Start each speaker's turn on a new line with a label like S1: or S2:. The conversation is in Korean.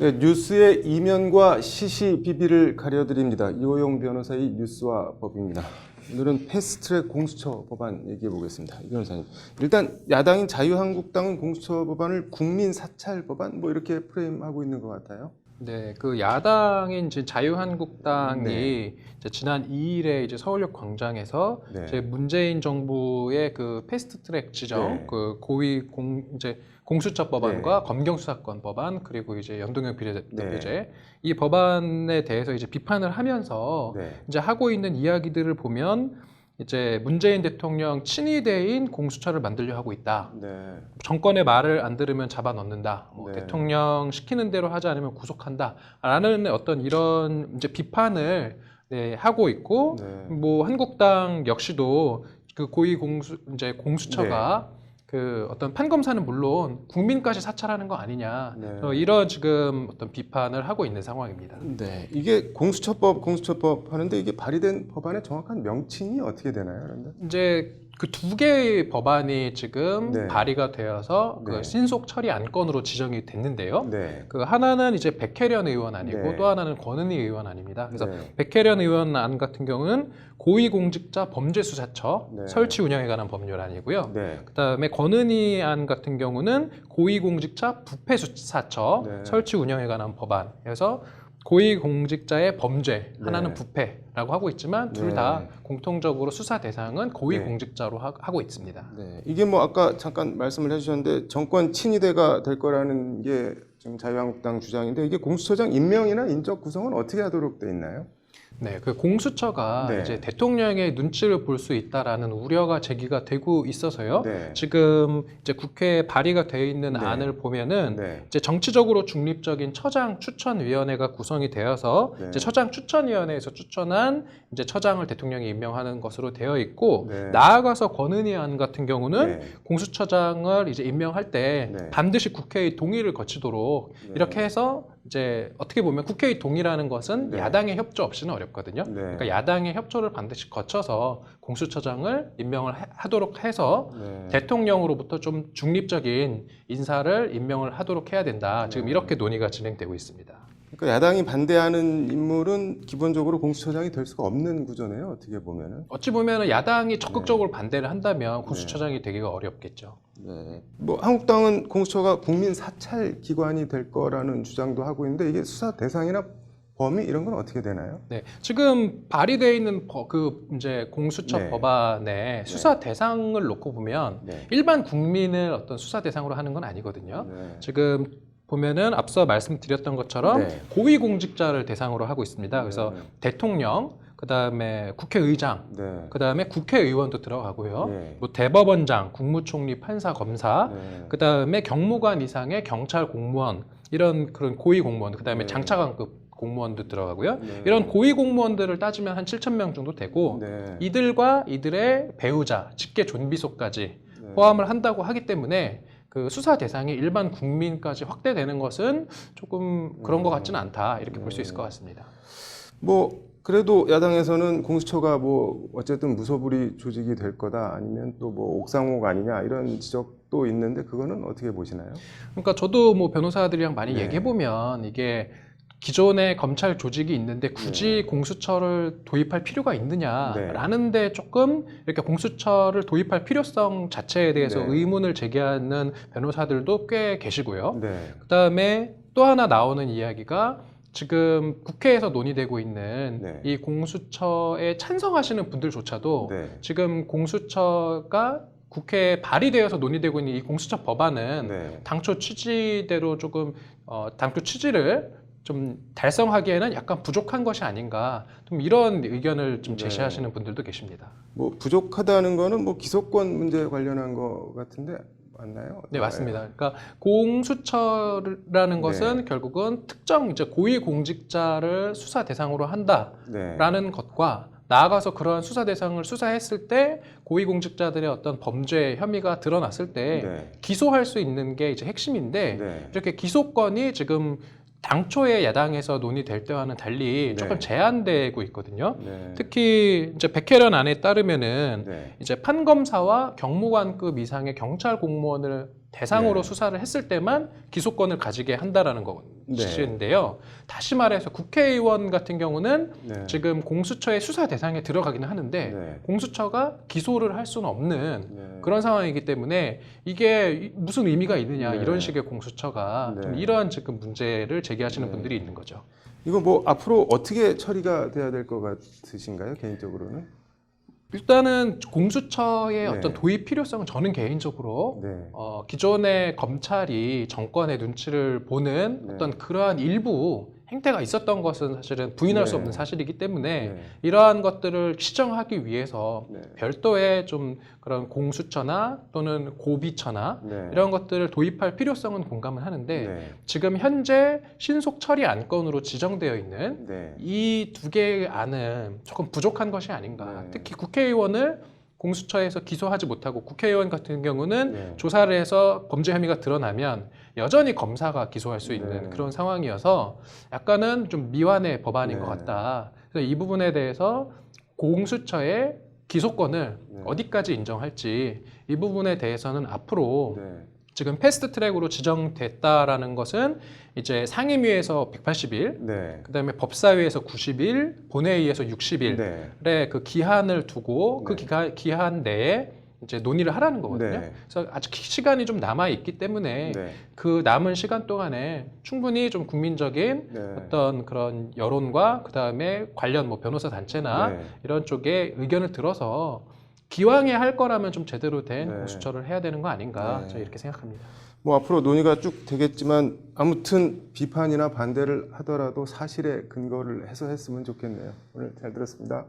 S1: 네, 뉴스의 이면과 시시비비를 가려드립니다. 이호영 변호사의 뉴스와 법입니다. 오늘은 패스트트랙 공수처 법안 얘기해 보겠습니다. 이 변호사님, 일단 야당인 자유한국당은 공수처 법안을 국민 사찰 법안 뭐 이렇게 프레임하고 있는 것 같아요.
S2: 네, 그 야당인 이제 자유한국당이
S1: 네.
S2: 이제 지난 2일에 이제 서울역 광장에서
S1: 네.
S2: 이제 문재인 정부의 그 패스트트랙 지정,
S1: 네.
S2: 그 고위 이제 공수처 법안과
S1: 네.
S2: 검경수사권 법안 그리고 이제 연동형 비례대표제
S1: 네.
S2: 이 법안에 대해서 이제 비판을 하면서
S1: 네.
S2: 이제 하고 있는 이야기들을 보면 이제 문재인 대통령 친위대인 공수처를 만들려 하고 있다.
S1: 네.
S2: 정권의 말을 안 들으면 잡아 넣는다.
S1: 네.
S2: 대통령 시키는 대로 하지 않으면 구속한다. 라는 어떤 이런 이제 비판을 네, 하고 있고,
S1: 네.
S2: 뭐 한국당 역시도 그 고위 이제 공수처가
S1: 네.
S2: 그 어떤 판검사는 물론 국민까지 사찰하는 거 아니냐.
S1: 네.
S2: 이런 지금 어떤 비판을 하고 있는 상황입니다.
S1: 네, 이게 공수처법 하는데 이게 발의된 법안의 정확한 명칭이 어떻게 되나요, 그런데?
S2: 이제 그 두 개의 법안이 지금
S1: 네.
S2: 발의가 되어서
S1: 네.
S2: 그 신속 처리 안건으로 지정이 됐는데요.
S1: 네.
S2: 그 하나는 이제 백혜련 의원 아니고
S1: 네.
S2: 또 하나는 권은희 의원 아닙니다. 그래서
S1: 네.
S2: 백혜련 의원 안 같은 경우는 고위공직자 범죄수사처
S1: 네.
S2: 설치 운영에 관한 법률안이고요.
S1: 네.
S2: 그다음에 권은희 안 같은 경우는 고위공직자 부패수사처
S1: 네.
S2: 설치 운영에 관한 법안. 그래서 고위공직자의 범죄, 하나는
S1: 네.
S2: 부패라고 하고 있지만 둘
S1: 네.
S2: 다 공통적으로 수사 대상은 고위공직자로 하고 있습니다.
S1: 네, 이게 뭐 아까 잠깐 말씀을 해주셨는데 정권 친위대가 될 거라는 게 지금 자유한국당 주장인데 이게 공수처장 임명이나 인적 구성은 어떻게 하도록 돼 있나요?
S2: 네, 그 공수처가
S1: 네.
S2: 이제 대통령의 눈치를 볼 수 있다라는 우려가 제기가 되고 있어서요.
S1: 네.
S2: 지금 이제 국회에 발의가 되어 있는
S1: 네.
S2: 안을 보면은
S1: 네.
S2: 이제 정치적으로 중립적인 처장 추천위원회가 구성이 되어서
S1: 네.
S2: 이제 처장 추천위원회에서 추천한 이제 처장을 대통령이 임명하는 것으로 되어 있고
S1: 네.
S2: 나아가서 권은희 안 같은 경우는
S1: 네.
S2: 공수처장을 이제 임명할 때
S1: 네.
S2: 반드시 국회의 동의를 거치도록
S1: 네.
S2: 이렇게 해서 이제 어떻게 보면 국회의 동의라는 것은
S1: 네.
S2: 야당의 협조 없이는 어렵거든요.
S1: 네.
S2: 그러니까 야당의 협조를 반드시 거쳐서 공수처장을 임명을 하도록 해서
S1: 네.
S2: 대통령으로부터 좀 중립적인 인사를 임명을 하도록 해야 된다. 지금
S1: 네.
S2: 이렇게 논의가 진행되고 있습니다.
S1: 그러니까 야당이 반대하는 인물은 기본적으로 공수처장이 될 수가 없는 구조네요. 어떻게 보면은.
S2: 어찌 보면 야당이 적극적으로
S1: 네.
S2: 반대를 한다면 공수처장이 되기가 어렵겠죠.
S1: 네. 뭐 한국당은 공수처가 국민 사찰 기관이 될 거라는 주장도 하고 있는데 이게 수사 대상이나 범위 이런 건 어떻게 되나요?
S2: 네, 지금 발의되어 있는 그 이제 공수처
S1: 네.
S2: 법안의 수사 대상을 놓고 보면
S1: 네.
S2: 일반 국민을 어떤 수사 대상으로 하는 건 아니거든요.
S1: 네.
S2: 지금 보면은 앞서 말씀드렸던 것처럼
S1: 네.
S2: 고위공직자를 대상으로 하고 있습니다. 그래서
S1: 네.
S2: 대통령, 그다음에 국회의장,
S1: 네.
S2: 그다음에 국회의원도 들어가고요.
S1: 네.
S2: 뭐 대법원장, 국무총리, 판사, 검사,
S1: 네.
S2: 그다음에 경무관 이상의 경찰 공무원 이런 그런 고위 공무원, 그다음에
S1: 네.
S2: 장차관급 공무원도 들어가고요.
S1: 네.
S2: 이런 고위 공무원들을 따지면 한 7천 명 정도 되고
S1: 네.
S2: 이들과 이들의 배우자, 직계 존비속까지
S1: 네.
S2: 포함을 한다고 하기 때문에 그 수사 대상이 일반 국민까지 확대되는 것은 조금 그런 것 같지는 않다 이렇게 볼 수 있을 것 같습니다.
S1: 뭐 그래도 야당에서는 공수처가 뭐 어쨌든 무소불위 조직이 될 거다 아니면 또 뭐 옥상옥 아니냐 이런 지적도 있는데 그거는 어떻게 보시나요?
S2: 그러니까 저도 뭐 변호사들이랑 많이
S1: 네.
S2: 얘기해 보면 이게 기존의 검찰 조직이 있는데 굳이 공수처를 도입할 필요가 있느냐라는 데 조금 이렇게 공수처를 도입할 필요성 자체에 대해서
S1: 네.
S2: 의문을 제기하는 변호사들도 꽤 계시고요.
S1: 네.
S2: 그다음에 또 하나 나오는 이야기가 지금 국회에서 논의되고 있는
S1: 네.
S2: 이 공수처에 찬성하시는 분들조차도
S1: 네.
S2: 지금 공수처가 국회에 발의되어서 논의되고 있는 이 공수처 법안은
S1: 네.
S2: 당초 취지대로 조금 당초 취지를 좀 달성하기에는 약간 부족한 것이 아닌가 좀 이런 의견을 좀
S1: 네.
S2: 제시하시는 분들도 계십니다.
S1: 뭐 부족하다는 거는 뭐 기소권 문제 관련한 거 같은데 맞나요?
S2: 네, 맞습니다. 그러니까 공수처라는 것은 결국은 특정 이제 고위 공직자를 수사 대상으로 한다라는
S1: 네.
S2: 것과 나아가서 그러한 수사 대상을 수사했을 때 고위공직자들의 어떤 범죄 혐의가 드러났을 때
S1: 네.
S2: 기소할 수 있는 게 이제 핵심인데
S1: 네.
S2: 이렇게 기소권이 지금 당초에 야당에서 논의될 때와는 달리 조금
S1: 네.
S2: 제한되고 있거든요.
S1: 네.
S2: 특히 이제 백혜련 안에 따르면은
S1: 네.
S2: 이제 판검사와 경무관급 이상의 경찰 공무원을 대상으로
S1: 네.
S2: 수사를 했을 때만 기소권을 가지게 한다라는
S1: 네.
S2: 것인데요. 다시 말해서 국회의원 같은 경우는
S1: 네.
S2: 지금 공수처의 수사 대상에 들어가기는 하는데
S1: 네.
S2: 공수처가 기소를 할 수는 없는
S1: 네.
S2: 그런 상황이기 때문에 이게 무슨 의미가 있느냐
S1: 네.
S2: 이런 식의 공수처가 좀
S1: 네.
S2: 이러한 지금 문제를 제기하시는
S1: 네.
S2: 분들이 있는 거죠.
S1: 이거 뭐 앞으로 어떻게 처리가 돼야 될 것 같으신가요? 개인적으로는?
S2: 일단은 공수처의
S1: 네.
S2: 어떤 도입 필요성은 저는 개인적으로
S1: 네.
S2: 기존의 검찰이 정권의 눈치를 보는
S1: 네.
S2: 어떤 그러한 일부 행태가 있었던 것은 사실은 부인할 수
S1: 네.
S2: 없는 사실이기 때문에
S1: 네.
S2: 이러한 것들을 시정하기 위해서
S1: 네.
S2: 별도의 좀 그런 공수처나 또는 고비처나
S1: 네.
S2: 이런 것들을 도입할 필요성은 공감을 하는데
S1: 네.
S2: 지금 현재 신속 처리 안건으로 지정되어 있는
S1: 네.
S2: 이 두 개의 안은 조금 부족한 것이 아닌가.
S1: 네.
S2: 특히 국회의원을 공수처에서 기소하지 못하고 국회의원 같은 경우는
S1: 네.
S2: 조사를 해서 범죄 혐의가 드러나면 여전히 검사가 기소할 수 있는
S1: 네.
S2: 그런 상황이어서 약간은 좀 미완의 법안인
S1: 네.
S2: 것 같다. 그래서 이 부분에 대해서 공수처의 기소권을
S1: 네.
S2: 어디까지 인정할지 이 부분에 대해서는 앞으로
S1: 네.
S2: 지금 패스트 트랙으로 지정됐다라는 것은 이제 상임위에서 180일,
S1: 네.
S2: 그다음에 법사위에서 90일, 본회의에서 60일의
S1: 네.
S2: 그 기한을 두고 그
S1: 네.
S2: 기한 내에 이제 논의를 하라는 거거든요.
S1: 네.
S2: 그래서 아직 시간이 좀 남아 있기 때문에
S1: 네.
S2: 그 남은 시간 동안에 충분히 좀 국민적인
S1: 네.
S2: 어떤 그런 여론과 그다음에 관련 뭐 변호사 단체나
S1: 네.
S2: 이런 쪽에 의견을 들어서 기왕에 할 거라면 좀 제대로 된
S1: 네.
S2: 공수처를 해야 되는 거 아닌가
S1: 네.
S2: 저는 이렇게 생각합니다.
S1: 뭐 앞으로 논의가 쭉 되겠지만 아무튼 비판이나 반대를 하더라도 사실에 근거를 해서 했으면 좋겠네요. 오늘 잘 들었습니다.